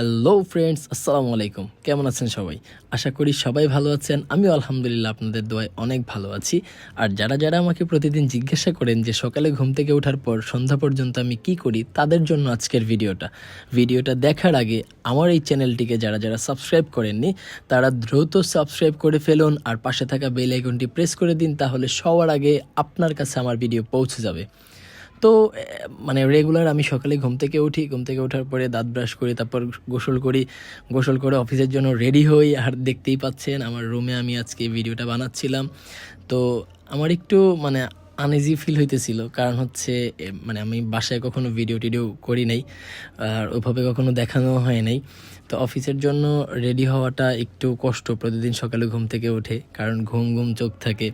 Hello friends, আসসালামু আলাইকুম। কেমন আছেন সবাই? আশা করি সবাই ভালো আছেন। আমিও আলহামদুলিল্লাহ আপনাদের দোয়ায় অনেক ভালো আছি। আর যারা যারা আমাকে প্রতিদিন জিজ্ঞাসা করেন যে সকালে ঘুম থেকে ওঠার পর সন্ধ্যা পর্যন্ত আমি কি করি, তাদের জন্য আজকের ভিডিওটা দেখার আগে আমার এই চ্যানেলটিকে যারা যারা সাবস্ক্রাইব করেননি তারা দ্রুত সাবস্ক্রাইব করে ফেলুন আর পাশে থাকা বেল আইকনটি প্রেস করে দিন, তাহলে সবার আগে আপনার কাছে আমার ভিডিও পৌঁছে যাবে। তো মানে রেগুলার আমি সকালে ঘুম থেকে উঠি, ঘুম থেকে ওঠার পরে দাঁত ব্রাশ করি, তারপর গোসল করি, গোসল করে অফিসের জন্য রেডি হই। আর দেখতেই পাচ্ছেন আমার রুমে আমি আজকে ভিডিওটা বানাচ্ছিলাম। তো আমার একটু মানে আনইজি ফিল হইতেছিল, কারণ হচ্ছে মানে আমি বাসায় কখনো ভিডিও টিডিও করি নাই আর ওইভাবে কখনো দেখানো হয় নাই। তো অফিসের জন্য রেডি হওয়াটা একটু কষ্ট প্রতিদিন সকালে ঘুম থেকে উঠে, কারণ ঘুম ঘুম চোখ থাকে।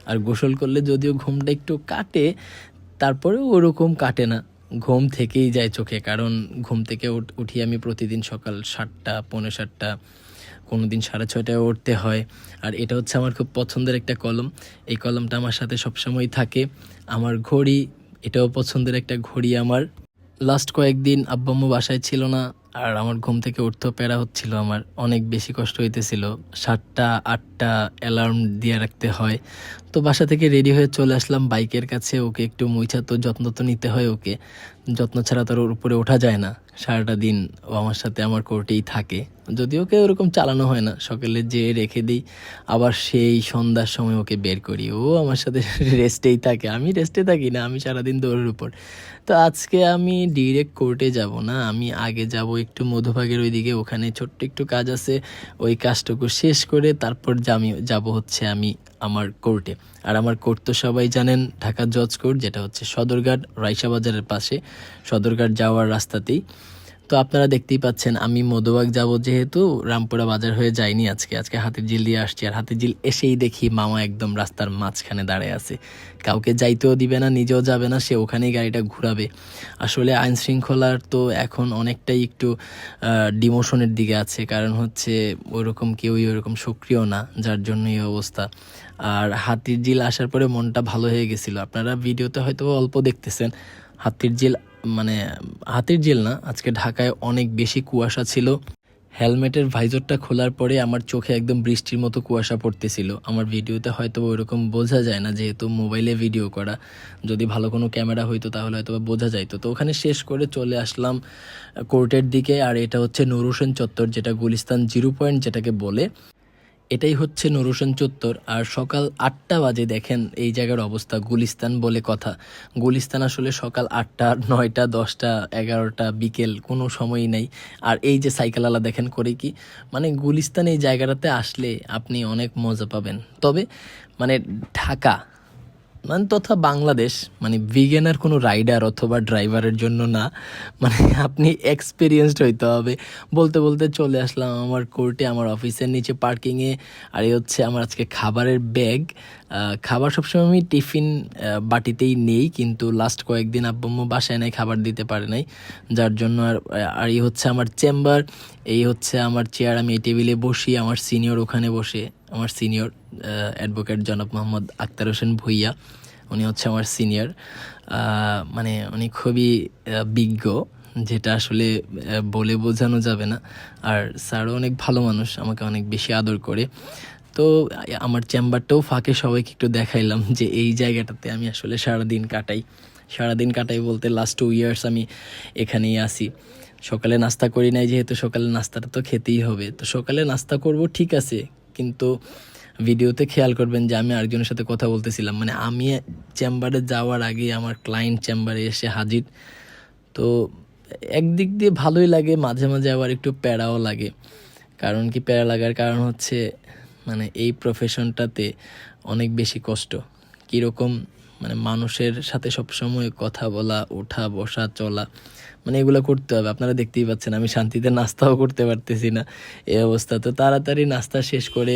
আর গোসল করলে যদিও ঘুমটা একটু কাটে, তারপরেও ওরকম কাটে না, ঘুম থেকেই যায় চোখে। কারণ ঘুম থেকে উঠি আমি প্রতিদিন সকাল 7টা, পৌনে 7টা, কোনো দিন 6:30টায় উঠতে হয়। আর এটা হচ্ছে আমার খুব পছন্দের একটা কলম। এই কলমটা আমার সাথে সবসময় থাকে। আমার ঘড়ি, এটাও পছন্দের একটা ঘড়ি আমার। লাস্ট কয়েকদিন আব্বু আম্মু বাসায় ছিল না, আর আমার ঘুম থেকে উঠতেও প্যারা হচ্ছিল, আমার অনেক বেশি কষ্ট হইতেছিল। 7টা 8টা অ্যালার্ম দিয়ে রাখতে হয়। তো বাসা থেকে রেডি হয়ে চলে আসলাম বাইকের কাছে, ওকে একটু মুইছা, তো যত্ন তো নিতে হয় ওকে, যত্ন ছাড়া তো ওর উপরে ওঠা যায় না। সারাটা দিন ও আমার সাথে আমার কোর্টেই থাকে, যদিও ওকে ওরকম চালানো হয় না, সকালে যেয়ে রেখে দিই, আবার সেই সন্ধ্যার সময় ওকে বের করি, ও আমার সাথে রেস্টেই থাকে, আমি রেস্টে থাকি না, আমি সারাদিন দৌড়ের উপর। তো আজকে আমি ডিরেক্ট কোর্টে যাব না, আমি আগে যাব একটু মধুবাগের ওইদিকে, ওখানে ছোট্ট একটু কাজ আছে, ওই কাজটুকু শেষ করে তারপর যাব হচ্ছে আমি আমার কোর্টে। আর আমার কোর্ট তো সবাই জানেন, ঢাকা জজ কোর্ট, যেটা হচ্ছে সদরঘাট রাইসা বাজারের পাশে, সদরঘাট যাওয়ার রাস্তাতেই। তো আপনারা দেখতেই পাচ্ছেন আমি মধুবাগ যাব, যেহেতু রামপুরা বাজার হয়ে যাইনি আজকে হাতিরঝিল দিয়ে আসছি। আর হাতিরঝিল এসেই দেখি মামা একদম রাস্তার মাঝখানে দাঁড়ায় আছে, কাউকে যাইতেও দিবে না, নিজেও যাবে না, সে ওখানেই গাড়িটা ঘুরাবে। আসলে আইন শৃঙ্খলার তো এখন অনেকটাই একটু ডিমোশনের দিকে আছে, কারণ হচ্ছে ওরকম কেউই ওরকম সক্রিয় না, যার জন্য এই অবস্থা। আর হাতিরঝিল আসার পরে মনটা ভালো হয়ে গেছিল, আপনারা ভিডিওতে হয়তো অল্প দেখতেছেন। হাতিরঝিল মানে হাতিরঝিল না, আজকে ঢাকায় অনেক বেশি কুয়াশা ছিল। হেলমেটের ভাইজরটা খোলার পরে আমার চোখে একদম বৃষ্টির মতো কুয়াশা পড়তেছিল। আমার ভিডিওতে হয়তো ওইরকম বোঝা যায় না, যেহেতু মোবাইলে ভিডিও করা, যদি ভালো কোনো ক্যামেরা হইতো তাহলে হয়তো বোঝা যাইতো। তো ওখানে শেষ করে চলে আসলাম কোর্টের দিকে। আর এটা হচ্ছে নূর হোসেন চত্বর, যেটা গুলিস্তান 0 পয়েন্ট যেটাকে বলে, এটাই হচ্ছে নূর হোসেন চত্বর। আর সকাল 8টা বাজে, দেখেন এই জায়গার অবস্থা, গুলিস্তান বলে কথা। গুলিস্তান আসলে সকাল 8টা, 9টা, 10টা, 11টা, বিকেল কোনো সময়ই নেই। আর এই যে সাইকেলওয়ালা দেখেন করে কি, মানে গুলিস্তান এই জায়গাটাতে আসলে আপনি অনেক মজা পাবেন। তবে মানে ঢাকা মানে তথা বাংলাদেশ মানে বিগিনার কোনো রাইডার অথবা ড্রাইভারের জন্য না, মানে আপনি এক্সপিরিয়েন্সড হইতে হবে। বলতে বলতে চলে আসলাম আমার কোর্টে, আমার অফিসের নিচে পার্কিংয়ে। আর এই হচ্ছে আমার আজকে খাবারের ব্যাগ। খাবার সবসময় আমি টিফিন বাটিতেই নেই, কিন্তু লাস্ট কয়েকদিন আব্বু বাসায় নাই, খাবার দিতে পারে নাই, যার জন্য আর এই হচ্ছে আমার চেম্বার, এই হচ্ছে আমার চেয়ার, আমি এই টেবিলে বসি, আমার সিনিয়র ওখানে বসে, আমার সিনিয়র অ্যাডভোকেট জনাব মোহাম্মদ আক্তার হোসেন ভুইয়া, উনি হচ্ছে আমার সিনিয়র। মানে উনি খুবই বিজ্ঞ, যেটা আসলে বলে বোঝানো যাবে না। আর স্যারও অনেক ভালো মানুষ, আমাকে অনেক বেশি আদর করে। তো আমার চেম্বারটাও ফাঁকে সবাইকে একটু দেখাইলাম যে এই জায়গাটাতে আমি আসলে সারাদিন কাটাই বলতে লাস্ট 2 ইয়ার্স আমি এখানেই আসি। সকালে নাস্তা করি নাই, যেহেতু সকালে নাস্তাটা তো খেতেই হবে, তো সকালে নাস্তা করব ঠিক আছে, কিন্তু ভিডিওতে খেয়াল করবেন যে আমি আরেকজনের সাথে কথা বলতেছিলাম, মানে আমি চেম্বারে যাওয়ার আগে আমার ক্লায়েন্ট চেম্বারে এসে হাজির। তো একদিক দিয়ে ভালোই লাগে, মাঝে মাঝে আবার একটু প্যারাও লাগে। কারণ কি প্যারা লাগার কারণ হচ্ছে মানে এই প্রফেশনটাতে অনেক বেশি কষ্ট। কীরকম মানে মানুষের সাথে সবসময় কথা বলা, ওঠা বসা চলা, মানে এগুলো করতে হবে। আপনারা দেখতেই পাচ্ছেন আমি শান্তিতে নাস্তাও করতে পারতেছি না, এই অবস্থা। তো তাড়াতাড়ি নাস্তা শেষ করে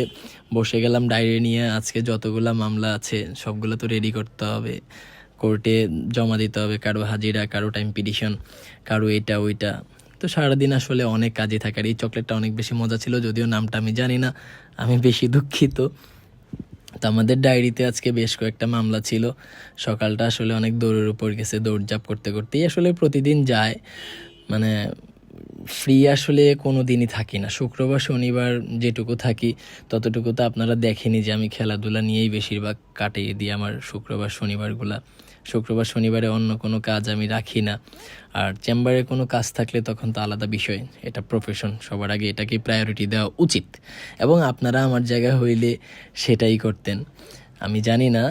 বসে গেলাম ডায়েরি নিয়ে। আজকে যতগুলা মামলা আছে সবগুলো তো রেডি করতে হবে, কোর্টে জমা দিতে হবে, কারো হাজিরা, কারো টাইম পিটিশন, কারো এটা ওইটা। তো সারাদিন আসলে অনেক কাজে থাকার। এই চকলেটটা অনেক বেশি মজা ছিল, যদিও নামটা আমি জানি না, আমি বেশি দুঃখিত। তো আমাদের ডায়েরিতে আজকে বেশ কয়েকটা মামলা ছিল। সকালটা আসলে অনেক দৌড়ের উপর গেছে, দৌড়ঝাঁপ করতে করতেই আসলে প্রতিদিন যায়। মানে ফ্রি আসলে কোনো দিনই থাকি না। শুক্রবার শনিবার যেটুকু থাকি ততটুকু তো আপনারা দেখেনি যে আমি খেলাধুলা নিয়েই বেশিরভাগ কাটিয়ে দিই আমার শুক্রবার শনিবারগুলা। শুক্রবার শনিবারে অন্য কোনো কাজ আমি রাখি না। আর চেম্বারে কোনো কাজ থাকলে তখন তো আলাদা বিষয়, এটা প্রফেশন, সবার আগে এটাকে প্রায়োরিটি দেওয়া উচিত এবং আপনারা আমার জায়গায় হইলে সেটাই করতেন। আমি জানি না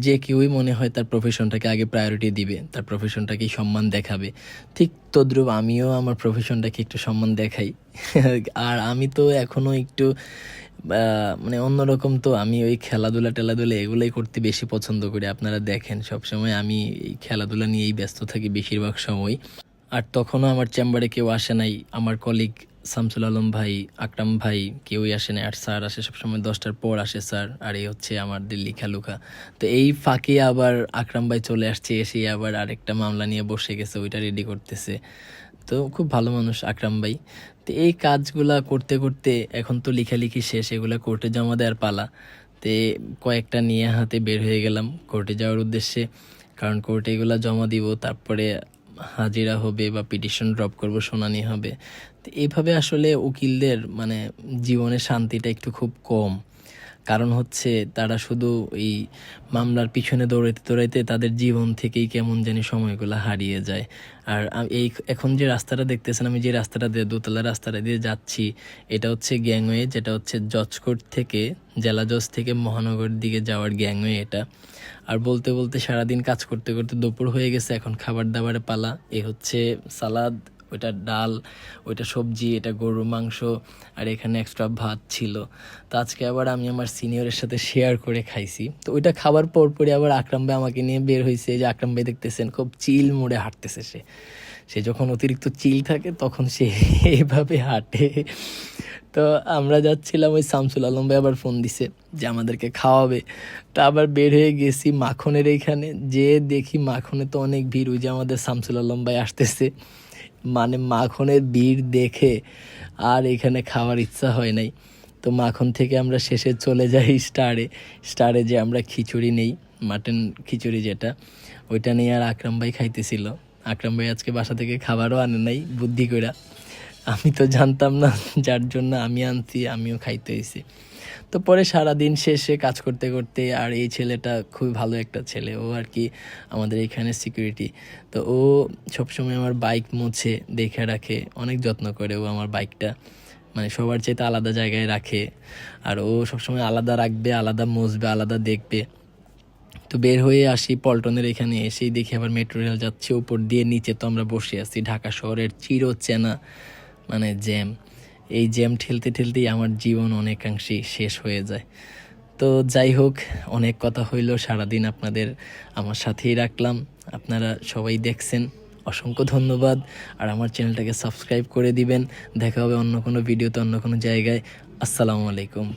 যে কেউই মনে হয় তার প্রফেশনটাকে আগে প্রায়োরিটি দিবে, তার প্রফেশনটাকেই সম্মান দেখাবে। ঠিক তদ্রুপ আমিও আমার প্রফেশনটাকে একটু সম্মান দেখাই। আর আমি তো এখনও একটু মানে অন্যরকম, তো আমি ওই খেলাধুলা টেলাধুলা এগুলোই করতে বেশি পছন্দ করি। আপনারা দেখেন সবসময় আমি এই খেলাধুলা নিয়েই ব্যস্ত থাকি বেশিরভাগ সময়। আর তখনও আমার চেম্বারে কেউ আসে নাই, আমার কলিগ শামসুল আলম ভাই, আকরাম ভাই কেউই আসে নাই। আর স্যার আসে সবসময় 10টার পর আসে স্যার, আর এই হচ্ছে আমার দিল্লি খেলুকা। তো এই ফাঁকে আবার আকরাম ভাই চলে আসছে, এসে আবার আরেকটা মামলা নিয়ে বসে গেছে, ওইটা রেডি করতেছে। তো খুব ভালো মানুষ আকরাম ভাই। তো এই কাজগুলা করতে করতে এখন তো লেখালেখি শেষ, এগুলা কোর্টে জমা দেওয়ার পালা। তে কয়েকটা নিয়ে হাতে বের হয়ে গেলাম কোর্টে যাওয়ার উদ্দেশ্যে, কারণ কোর্টে এগুলা জমা দিব, তারপরে হাজিরা হবে বা পিটিশন ড্রপ করব, শুনানি হবে। তো এইভাবে আসলে উকিলদের মানে জীবনের শান্তিটা একটু খুব কম। কারণ হচ্ছে তারা শুধু এই মামলার পিছনে দৌড়াইতে দৌড়াইতে তাদের জীবন থেকেই কেমন জানি সময়গুলো হারিয়ে যায়। আর এই এখন যে রাস্তাটা দেখতেছেন, আমি যে রাস্তাটা দিয়ে দোতলা রাস্তাটা দিয়ে যাচ্ছি, এটা হচ্ছে গ্যাংওয়ে, যেটা হচ্ছে জজকোর্ট থেকে, জেলা জজ থেকে মহানগর দিকে যাওয়ার গ্যাংওয়ে এটা। আর বলতে বলতে সারাদিন কাজ করতে করতে দুপুর হয়ে গেছে, এখন খাবার দাবারের পালা। এই হচ্ছে সালাদ, ওইটা ডাল, ওইটা সবজি, এটা গরুর মাংস, আর এখানে এক্সট্রা ভাত ছিল। তো আজকে আবার আমি আমার সিনিয়রের সাথে শেয়ার করে খাইছি। তো ওইটা খাবার পরপরই আবার আকরাম ভাই আমাকে নিয়ে বের হয়েছে। যে আকরাম ভাই দেখতেছেন খুব চিল মোড়ে হাঁটতেছে, সে সে যখন অতিরিক্ত চিল থাকে তখন সে এভাবে হাঁটে। তো আমরা যাচ্ছিলাম, ওই শামসুল আলম ভাই আবার ফোন দিছে যে আমাদেরকে খাওয়াবে। তা আবার বের হয়ে গেছি মাখনের এইখানে, যে দেখি মাখনে তো অনেক ভিড়, ওই যে আমাদের শামসুল আলম ভাই আসতেছে। মানে মাখনের ভিড় দেখে আর এখানে খাওয়ার ইচ্ছা হয় নাই। তো মাখন থেকে আমরা শেষে চলে যাই স্টারে। স্টারে যে আমরা খিচুড়ি নেই, মাটন খিচুড়ি যেটা, ওইটা নিয়ে আর আকরাম ভাই খাইতেছিল। আকরাম ভাই আজকে বাসা থেকে খাবারও আনে নাই বুদ্ধি কইরা, আমি তো জানতাম না, যার জন্য আমি আনছি, আমিও খাইতে হয়েছি। তো পরে সারাদিন শেষে কাজ করতে করতে, আর এই ছেলেটা খুবই ভালো একটা ছেলে, ও আর কি আমাদের এখানে সিকিউরিটি। তো ও সবসময় আমার বাইক মুছে দেখে রাখে, অনেক যত্ন করে ও আমার বাইকটা, মানে সবার চাইতে আলাদা জায়গায় রাখে। আর ও সবসময় আলাদা রাখবে, আলাদা মুছবে, আলাদা দেখবে। তো বের হয়ে আসি পল্টনের এখানে, এসেই দেখি আবার মেট্রো রেল যাচ্ছে উপর দিয়ে, নিচে তো আমরা বসে আছি ঢাকা শহরের চিরচেনা মানে জ্যাম। এই জ্যাম ঠেলতে ঠেলতেই আমার জীবন অনেকাংশেই শেষ হয়ে যায়। তো যাই হোক, অনেক কথা হইল, সারাদিন আপনাদের আমার সাথেই রাখলাম, আপনারা সবাই দেখছেন, অসংখ্য ধন্যবাদ। আর আমার চ্যানেলটাকে সাবস্ক্রাইব করে দিবেন। দেখা হবে অন্য কোনো ভিডিওতে, অন্য কোনো জায়গায়। আসসালামু আলাইকুম।